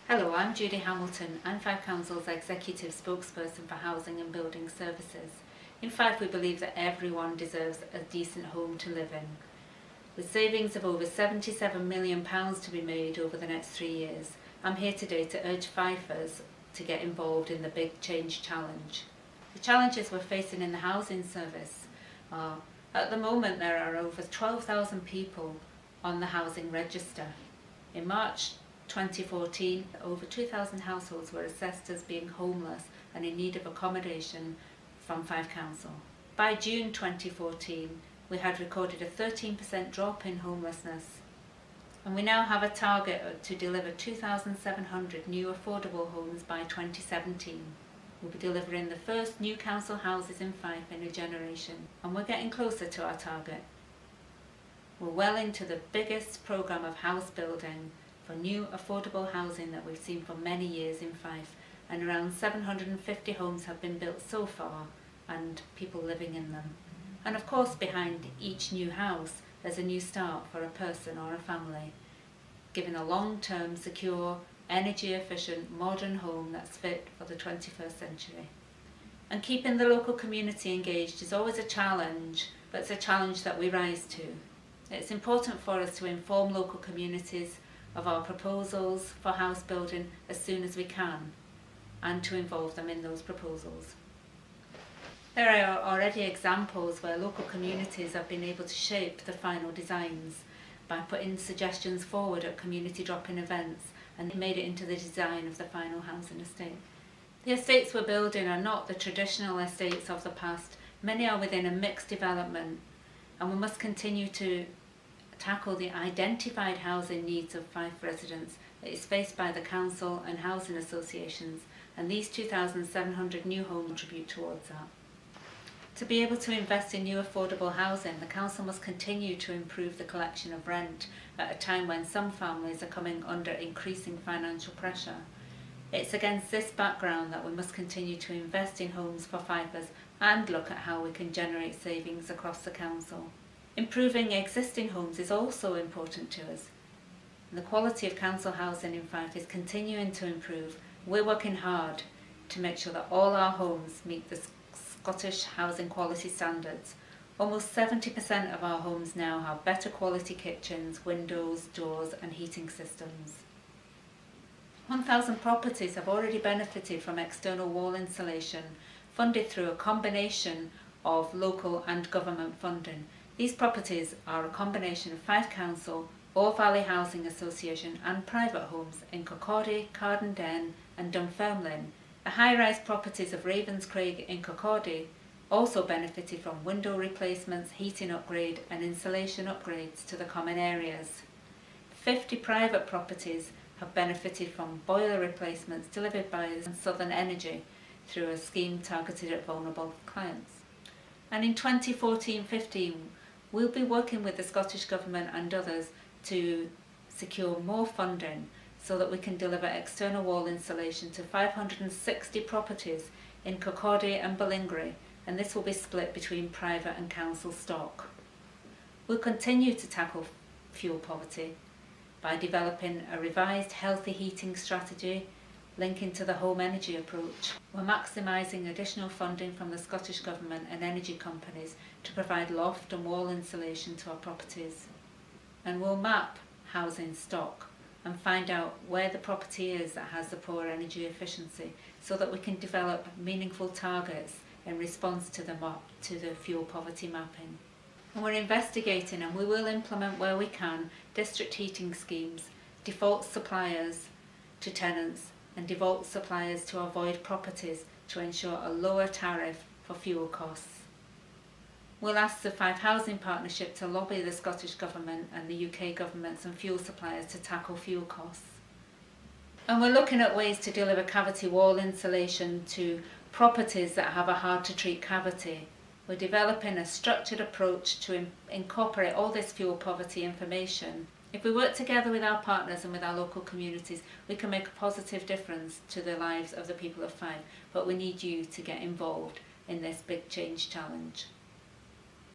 Hello, I'm Judy Hamilton. I'm Fife Council's Executive Spokesperson for Housing and Building Services. In Fife, we believe that everyone deserves a decent home to live in. With savings of over £77 million to be made over the next 3 years, I'm here today to urge Fifers to get involved in the Big Change Challenge. The challenges we're facing in the housing service are, at the moment there are over 12,000 people on the housing register. In March 2014, over 2,000 households were assessed as being homeless and in need of accommodation from Fife Council. By June 2014, we had recorded a 13% drop in homelessness, and we now have a target to deliver 2,700 new affordable homes by 2017. We'll be delivering the first new council houses in Fife in a generation, and we're getting closer to our target. We're well into the biggest programme of house building for new affordable housing that we've seen for many years in Fife, and around 750 homes have been built so far and people living in them. And of course, behind each new house there's a new start for a person or a family, giving a long-term, secure, energy efficient, modern home that's fit for the 21st century. And keeping the local community engaged is always a challenge, but it's a challenge that we rise to. It's important for us to inform local communities of our proposals for house building as soon as we can, and to involve them in those proposals. There are already examples where local communities have been able to shape the final designs by putting suggestions forward at community drop-in events, and made it into the design of the final housing estate. The estates we're building are not the traditional estates of the past. Many are within a mixed development, and we must continue to tackle the identified housing needs of Fife residents that is faced by the council and housing associations, and these 2,700 new homes contribute towards that. To be able to invest in new affordable housing, the council must continue to improve the collection of rent at a time when some families are coming under increasing financial pressure. It's against this background that we must continue to invest in homes for Fifers and look at how we can generate savings across the council. Improving existing homes is also important to us. The quality of council housing in Fife is continuing to improve. We're working hard to make sure that all our homes meet the Scottish housing quality standards. Almost 70% of our homes now have better quality kitchens, windows, doors and heating systems. 1,000 properties have already benefited from external wall insulation, funded through a combination of local and government funding. These properties are a combination of Fife Council, Ore Valley Housing Association and private homes in Kirkcaldy, Cardenden and Dunfermline. The high-rise properties of Ravenscraig in Kirkcaldy also benefited from window replacements, heating upgrade and insulation upgrades to the common areas. 50 private properties have benefited from boiler replacements delivered by Southern Energy through a scheme targeted at vulnerable clients. And in 2014-15, we'll be working with the Scottish Government and others to secure more funding so that we can deliver external wall insulation to 560 properties in Kirkcaldy and Ballingry, and this will be split between private and council stock. We'll continue to tackle fuel poverty by developing a revised healthy heating strategy linking to the home energy approach. We're maximising additional funding from the Scottish Government and energy companies to provide loft and wall insulation to our properties. And we'll map housing stock and find out where the property is that has the poor energy efficiency, so that we can develop meaningful targets in response to the fuel poverty mapping. And we're investigating, and we will implement where we can, district heating schemes, default suppliers to tenants and default suppliers to avoid properties to ensure a lower tariff for fuel costs. We'll ask the Fife Housing Partnership to lobby the Scottish Government and the UK governments and fuel suppliers to tackle fuel costs. And we're looking at ways to deliver cavity wall insulation to properties that have a hard to treat cavity. We're developing a structured approach to incorporate all this fuel poverty information. If we work together with our partners and with our local communities, we can make a positive difference to the lives of the people of Fife, but we need you to get involved in this big change challenge.